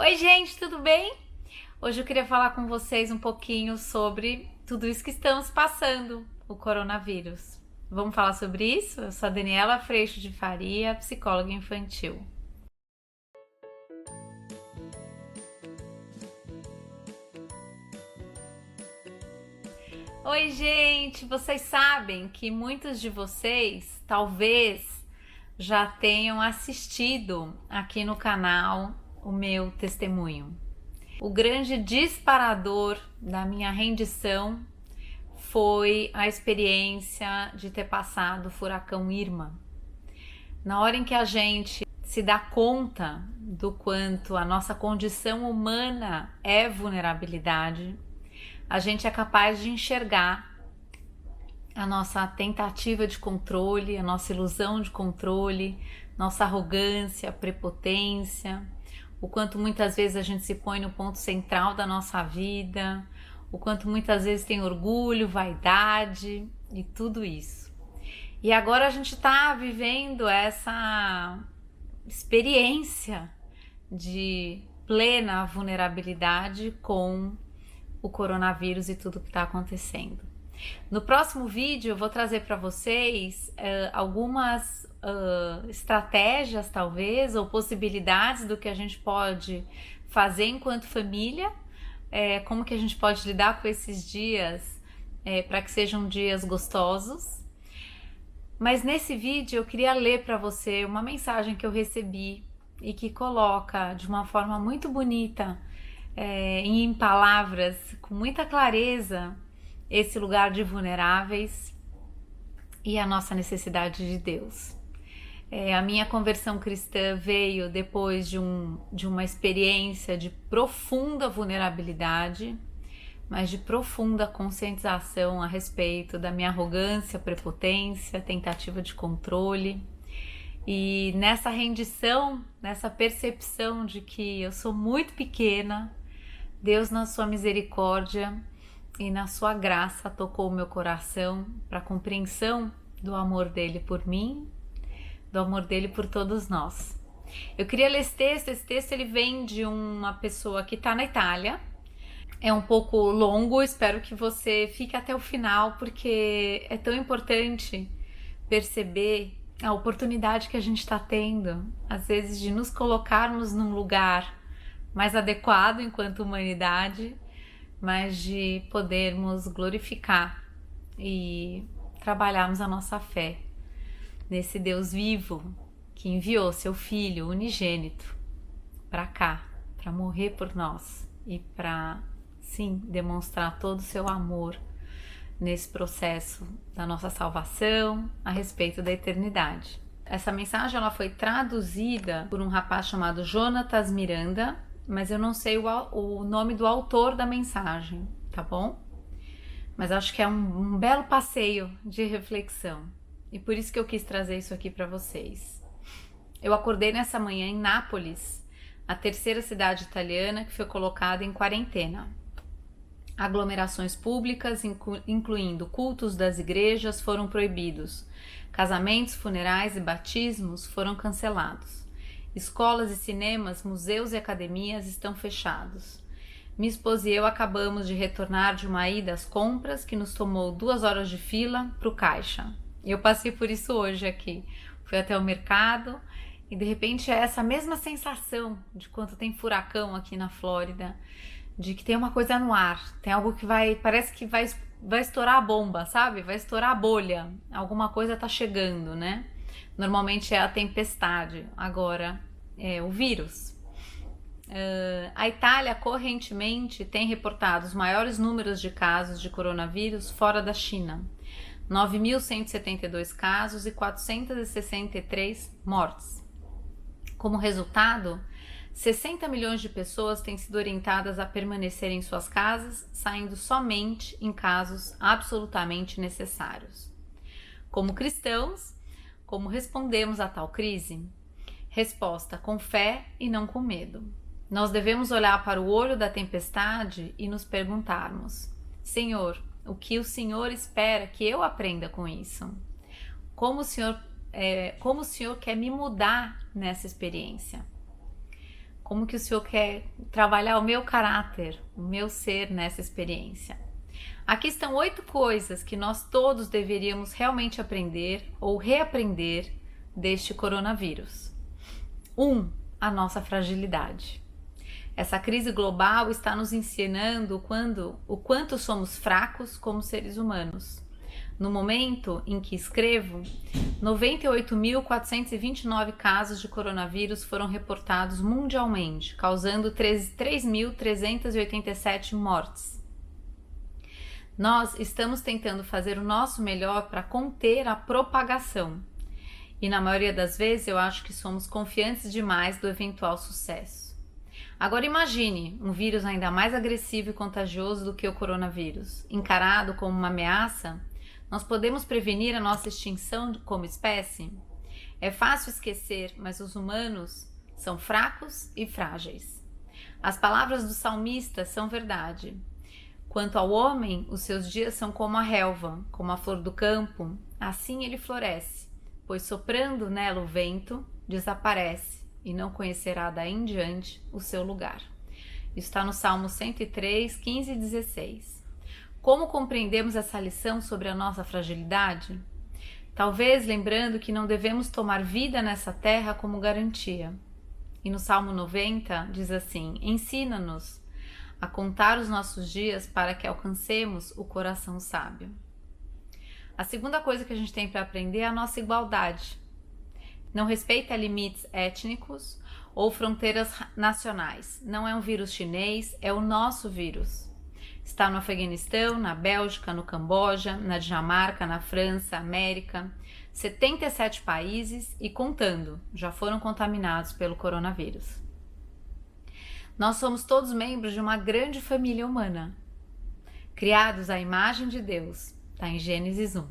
Oi, gente, tudo bem? Hoje eu queria falar com vocês um pouquinho sobre tudo isso que estamos passando, o coronavírus. Vamos falar sobre isso? Eu sou a Daniela Freixo de Faria, psicóloga infantil. Oi, gente! Vocês sabem que muitos de vocês talvez já tenham assistido aqui no canal o meu testemunho. O grande disparador da minha rendição foi a experiência de ter passado o furacão Irma. Na hora em que a gente se dá conta do quanto a nossa condição humana é vulnerabilidade, a gente é capaz de enxergar a nossa tentativa de controle, a nossa ilusão de controle, nossa arrogância, prepotência, o quanto muitas vezes a gente se põe no ponto central da nossa vida, o quanto muitas vezes tem orgulho, vaidade e tudo isso. E agora a gente está vivendo essa experiência de plena vulnerabilidade com o coronavírus e tudo que está acontecendo. No próximo vídeo eu vou trazer para vocês algumas estratégias talvez ou possibilidades do que a gente pode fazer enquanto família, como que a gente pode lidar com esses dias para que sejam dias gostosos. Mas nesse vídeo eu queria ler para você uma mensagem que eu recebi e que coloca de uma forma muito bonita, em palavras, com muita clareza, esse lugar de vulneráveis e a nossa necessidade de Deus. A minha conversão cristã veio depois de uma experiência de profunda vulnerabilidade, mas de profunda conscientização a respeito da minha arrogância, prepotência, tentativa de controle. E nessa rendição, nessa percepção de que eu sou muito pequena, Deus, na sua misericórdia e na sua graça, tocou o meu coração para a compreensão do amor dele por mim, do amor dele por todos nós. Eu queria ler esse texto ele vem de uma pessoa que está na Itália. É um pouco longo, espero que você fique até o final, porque é tão importante perceber a oportunidade que a gente está tendo, às vezes, de nos colocarmos num lugar mais adequado enquanto humanidade, mas de podermos glorificar e trabalharmos a nossa fé nesse Deus vivo que enviou seu Filho unigênito para cá, para morrer por nós e para, sim, demonstrar todo o seu amor nesse processo da nossa salvação a respeito da eternidade. Essa mensagem ela foi traduzida por um rapaz chamado Jonatas Miranda, mas eu não sei o nome do autor da mensagem, tá bom? Mas acho que é um belo passeio de reflexão e por isso que eu quis trazer isso aqui para vocês. Eu acordei nessa manhã em Nápoles, a terceira cidade italiana que foi colocada em quarentena. Aglomerações públicas, incluindo cultos das igrejas, foram proibidos. Casamentos, funerais e batismos foram cancelados. Escolas e cinemas, museus e academias estão fechados. Minha esposa e eu acabamos de retornar de uma ida às compras que nos tomou 2 horas de fila para o caixa. Eu passei por isso hoje aqui. Fui até o mercado e de repente é essa mesma sensação de quando tem furacão aqui na Flórida, de que tem uma coisa no ar, tem algo que parece que vai estourar a bomba, sabe? Vai estourar a bolha, alguma coisa tá chegando, né? Normalmente é a tempestade, agora é o vírus. A Itália correntemente tem reportado os maiores números de casos de coronavírus fora da China. 9.172 casos e 463 mortes. Como resultado, 60 milhões de pessoas têm sido orientadas a permanecer em suas casas, saindo somente em casos absolutamente necessários. Como cristãos, como respondemos a tal crise? Resposta: com fé e não com medo. Nós devemos olhar para o olho da tempestade e nos perguntarmos: Senhor, o que o Senhor espera que eu aprenda com isso? Como o Senhor quer me mudar nessa experiência? Como que o Senhor quer trabalhar o meu caráter, o meu ser nessa experiência? Aqui estão 8 coisas que nós todos deveríamos realmente aprender ou reaprender deste coronavírus. 1. A nossa fragilidade. Essa crise global está nos ensinando o quanto somos fracos como seres humanos. No momento em que escrevo, 98.429 casos de coronavírus foram reportados mundialmente, causando 3.387 mortes. Nós estamos tentando fazer o nosso melhor para conter a propagação. E na maioria das vezes eu acho que somos confiantes demais do eventual sucesso. Agora imagine um vírus ainda mais agressivo e contagioso do que o coronavírus. Encarado como uma ameaça, nós podemos prevenir a nossa extinção como espécie? É fácil esquecer, mas os humanos são fracos e frágeis. As palavras do salmista são verdade. Quanto ao homem, os seus dias são como a relva, como a flor do campo, assim ele floresce, pois soprando nela o vento, desaparece e não conhecerá daí em diante o seu lugar. Isso está no Salmo 103, 15 e 16. Como compreendemos essa lição sobre a nossa fragilidade? Talvez lembrando que não devemos tomar vida nessa terra como garantia. E no Salmo 90 diz assim: ensina-nos a contar os nossos dias para que alcancemos o coração sábio. A segunda coisa que a gente tem para aprender é a nossa igualdade. Não respeita limites étnicos ou fronteiras nacionais. Não é um vírus chinês, é o nosso vírus. Está no Afeganistão, na Bélgica, no Camboja, na Dinamarca, na França, América. 77 países e contando já foram contaminados pelo coronavírus. Nós somos todos membros de uma grande família humana, criados à imagem de Deus. Está em Gênesis 1.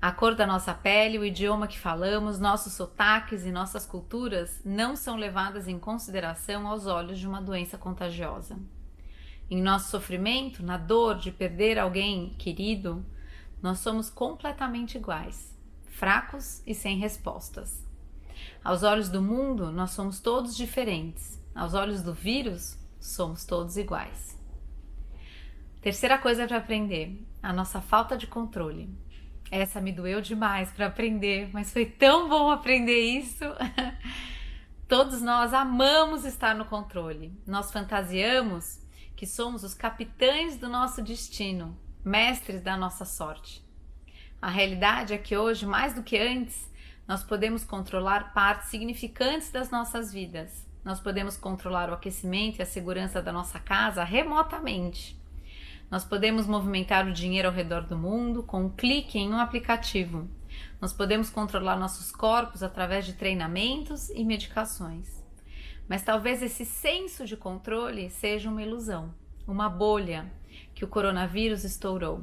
A cor da nossa pele, o idioma que falamos, nossos sotaques e nossas culturas não são levadas em consideração aos olhos de uma doença contagiosa. Em nosso sofrimento, na dor de perder alguém querido, nós somos completamente iguais, fracos e sem respostas. Aos olhos do mundo, nós somos todos diferentes. Aos olhos do vírus, somos todos iguais. Terceira coisa para aprender, a nossa falta de controle. Essa me doeu demais para aprender, mas foi tão bom aprender isso. Todos nós amamos estar no controle. Nós fantasiamos que somos os capitães do nosso destino, mestres da nossa sorte. A realidade é que hoje, mais do que antes, nós podemos controlar partes significantes das nossas vidas. Nós podemos controlar o aquecimento e a segurança da nossa casa remotamente. Nós podemos movimentar o dinheiro ao redor do mundo com um clique em um aplicativo. Nós podemos controlar nossos corpos através de treinamentos e medicações. Mas talvez esse senso de controle seja uma ilusão, uma bolha que o coronavírus estourou,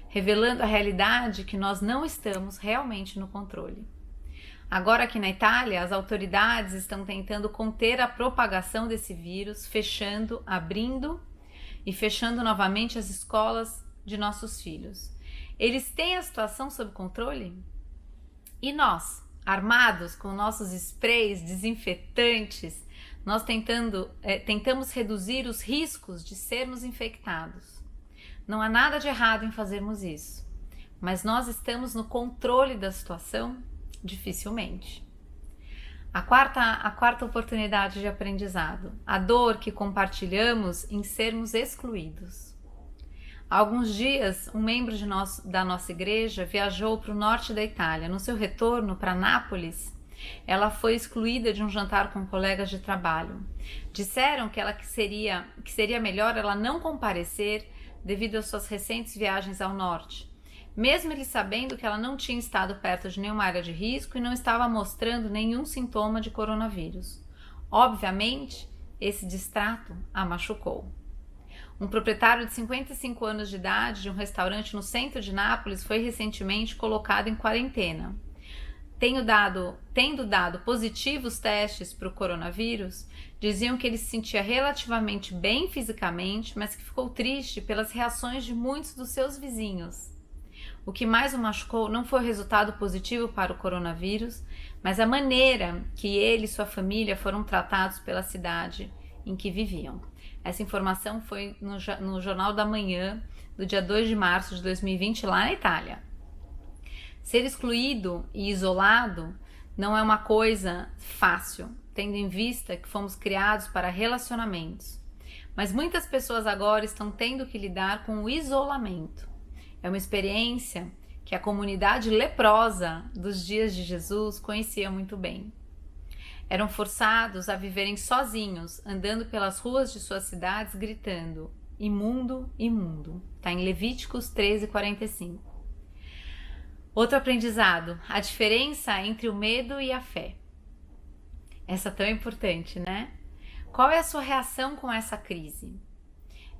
revelando a realidade que nós não estamos realmente no controle. Agora aqui na Itália, as autoridades estão tentando conter a propagação desse vírus, fechando, abrindo e fechando novamente as escolas de nossos filhos. Eles têm a situação sob controle? E nós, armados com nossos sprays desinfetantes, nós tentamos reduzir os riscos de sermos infectados. Não há nada de errado em fazermos isso, mas nós estamos no controle da situação? Dificilmente. A quarta oportunidade de aprendizado, a dor que compartilhamos em sermos excluídos. Há alguns dias, um membro da nossa igreja viajou para o norte da Itália. No seu retorno para Nápoles, ela foi excluída de um jantar com colegas de trabalho. Disseram que seria melhor ela não comparecer devido às suas recentes viagens ao norte, mesmo ele sabendo que ela não tinha estado perto de nenhuma área de risco e não estava mostrando nenhum sintoma de coronavírus. Obviamente, esse distrato a machucou. Um proprietário de 55 anos de idade de um restaurante no centro de Nápoles foi recentemente colocado em quarentena. Tendo dado positivos testes para o coronavírus, diziam que ele se sentia relativamente bem fisicamente, mas que ficou triste pelas reações de muitos dos seus vizinhos. O que mais o machucou não foi o resultado positivo para o coronavírus, mas a maneira que ele e sua família foram tratados pela cidade em que viviam. Essa informação foi no Jornal da Manhã, do dia 2 de março de 2020, lá na Itália. Ser excluído e isolado não é uma coisa fácil, tendo em vista que fomos criados para relacionamentos. Mas muitas pessoas agora estão tendo que lidar com o isolamento. É uma experiência que a comunidade leprosa dos dias de Jesus conhecia muito bem. Eram forçados a viverem sozinhos, andando pelas ruas de suas cidades gritando: imundo, imundo. Está em Levíticos 13:45. Outro aprendizado: a diferença entre o medo e a fé. Essa tão importante, né? Qual é a sua reação com essa crise?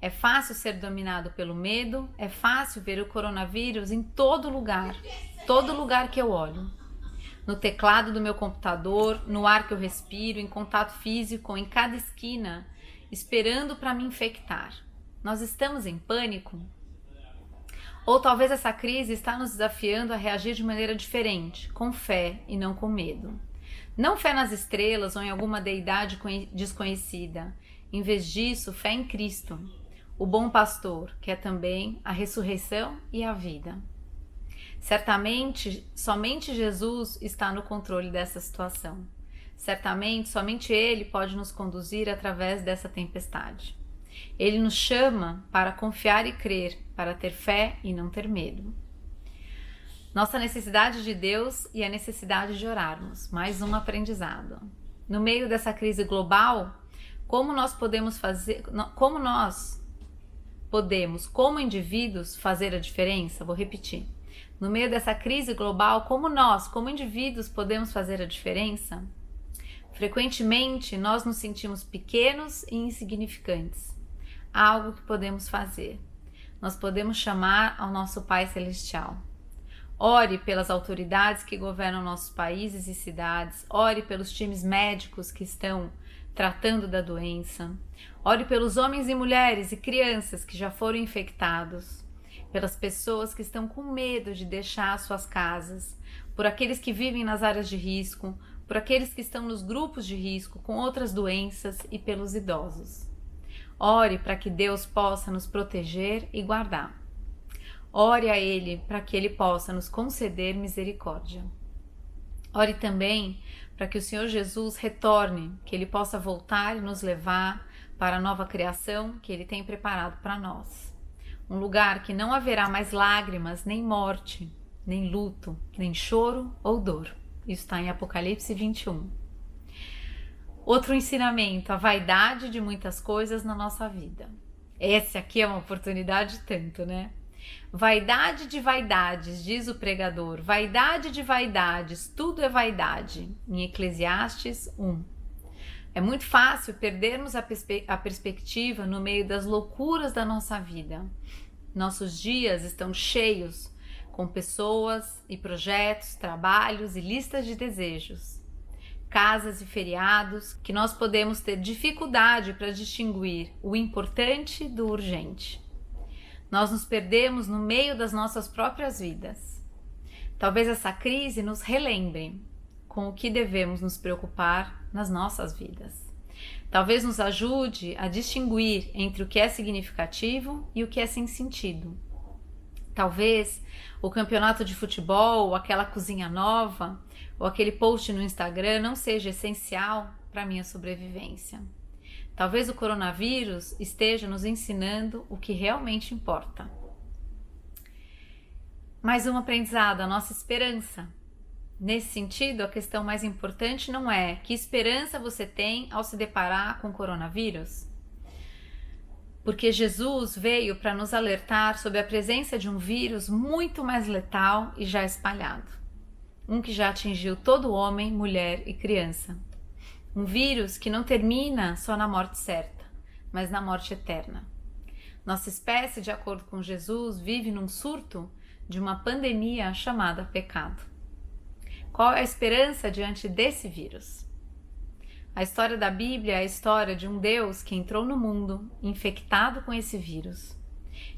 É fácil ser dominado pelo medo, é fácil ver o coronavírus em todo lugar que eu olho. No teclado do meu computador, no ar que eu respiro, em contato físico, em cada esquina, esperando para me infectar. Nós estamos em pânico? Ou talvez essa crise está nos desafiando a reagir de maneira diferente, com fé e não com medo. Não fé nas estrelas ou em alguma deidade desconhecida. Em vez disso, fé em Cristo, o bom pastor, que é também a ressurreição e a vida. Certamente, somente Jesus está no controle dessa situação. Certamente, somente Ele pode nos conduzir através dessa tempestade. Ele nos chama para confiar e crer, para ter fé e não ter medo. Nossa necessidade de Deus e a necessidade de orarmos. Mais um aprendizado. No meio dessa crise global, como indivíduos, fazer a diferença? Vou repetir. No meio dessa crise global, como indivíduos, podemos fazer a diferença? Frequentemente, nós nos sentimos pequenos e insignificantes. Há algo que podemos fazer. Nós podemos chamar ao nosso Pai Celestial. Ore pelas autoridades que governam nossos países e cidades. Ore pelos times médicos que estão tratando da doença. Ore pelos homens e mulheres e crianças que já foram infectados. Pelas pessoas que estão com medo de deixar suas casas. Por aqueles que vivem nas áreas de risco. Por aqueles que estão nos grupos de risco com outras doenças e pelos idosos. Ore para que Deus possa nos proteger e guardar. Ore a Ele para que Ele possa nos conceder misericórdia. Ore também para que o Senhor Jesus retorne, que Ele possa voltar e nos levar para a nova criação que Ele tem preparado para nós. Um lugar que não haverá mais lágrimas, nem morte, nem luto, nem choro ou dor. Isso está em Apocalipse 21. Outro ensinamento: a vaidade de muitas coisas na nossa vida. Esse aqui é uma oportunidade tanto, né? Vaidade de vaidades, diz o pregador. Vaidade de vaidades, tudo é vaidade. Em Eclesiastes 1. É muito fácil perdermos a perspectiva no meio das loucuras da nossa vida. Nossos dias estão cheios com pessoas e projetos, trabalhos e listas de desejos. Casas e feriados que nós podemos ter dificuldade para distinguir o importante do urgente. Nós nos perdemos no meio das nossas próprias vidas. Talvez essa crise nos relembre com o que devemos nos preocupar nas nossas vidas. Talvez nos ajude a distinguir entre o que é significativo e o que é sem sentido. Talvez o campeonato de futebol, ou aquela cozinha nova, ou aquele post no Instagram não seja essencial para a minha sobrevivência. Talvez o coronavírus esteja nos ensinando o que realmente importa. Mais um aprendizado: a nossa esperança. Nesse sentido, a questão mais importante não é que esperança você tem ao se deparar com o coronavírus, porque Jesus veio para nos alertar sobre a presença de um vírus muito mais letal e já espalhado. Um que já atingiu todo homem, mulher e criança. Um vírus que não termina só na morte certa, mas na morte eterna. Nossa espécie, de acordo com Jesus, vive num surto de uma pandemia chamada pecado. Qual é a esperança diante desse vírus? A história da Bíblia é a história de um Deus que entrou no mundo infectado com esse vírus.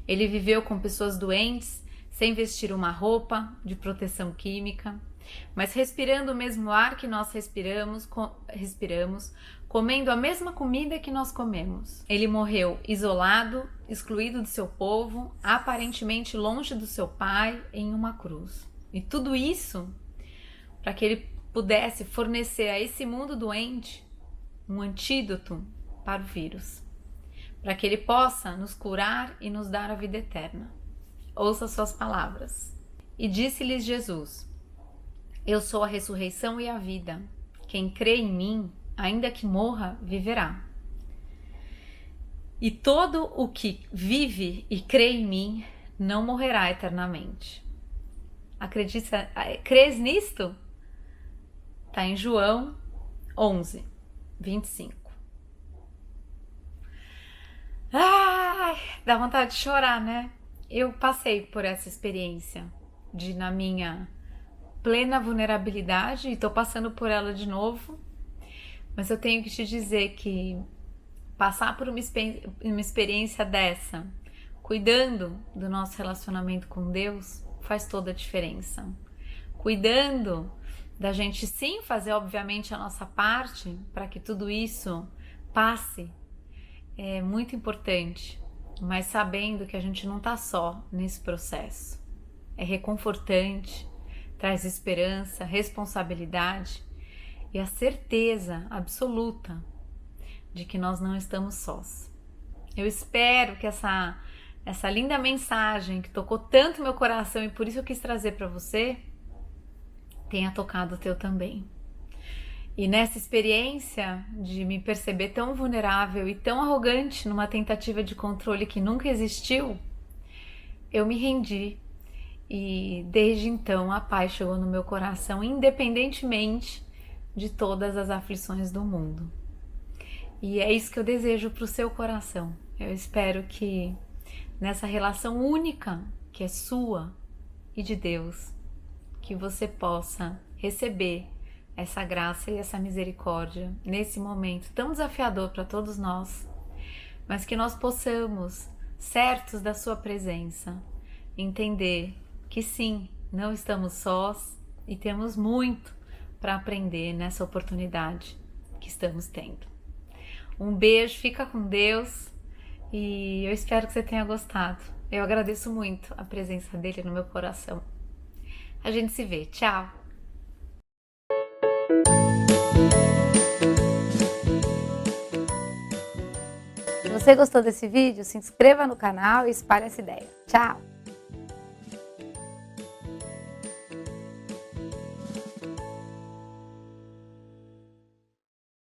Ele viveu com pessoas doentes, sem vestir uma roupa de proteção química, mas respirando o mesmo ar que nós respiramos, comendo a mesma comida que nós comemos. Ele morreu isolado, excluído do seu povo, aparentemente longe do seu pai, em uma cruz. E tudo isso para que ele pudesse fornecer a esse mundo doente um antídoto para o vírus, para que ele possa nos curar e nos dar a vida eterna. Ouça suas palavras. E disse-lhes Jesus: eu sou a ressurreição e a vida. Quem crê em mim, ainda que morra, viverá. E todo o que vive e crê em mim não morrerá eternamente. Crês nisto? Está em João 11, 25. Ai, dá vontade de chorar, né? Eu passei por essa experiência na minha plena vulnerabilidade e tô passando por ela de novo, mas eu tenho que te dizer que passar por uma experiência dessa, cuidando do nosso relacionamento com Deus, faz toda a diferença. Cuidando da gente sim fazer obviamente a nossa parte para que tudo isso passe, é muito importante, mas sabendo que a gente não tá só nesse processo. É reconfortante, traz esperança, responsabilidade e a certeza absoluta de que nós não estamos sós. Eu espero que essa linda mensagem que tocou tanto meu coração e por isso eu quis trazer para você tenha tocado o teu também. E nessa experiência de me perceber tão vulnerável e tão arrogante numa tentativa de controle que nunca existiu, eu me rendi. E desde então a paz chegou no meu coração, independentemente de todas as aflições do mundo. E é isso que eu desejo para o seu coração. Eu espero que nessa relação única que é sua e de Deus, que você possa receber essa graça e essa misericórdia nesse momento tão desafiador para todos nós, mas que nós possamos, certos da sua presença, entender que sim, não estamos sós e temos muito para aprender nessa oportunidade que estamos tendo. Um beijo, fica com Deus e eu espero que você tenha gostado. Eu agradeço muito a presença dele no meu coração. A gente se vê. Tchau! Se você gostou desse vídeo, se inscreva no canal e espalhe essa ideia. Tchau!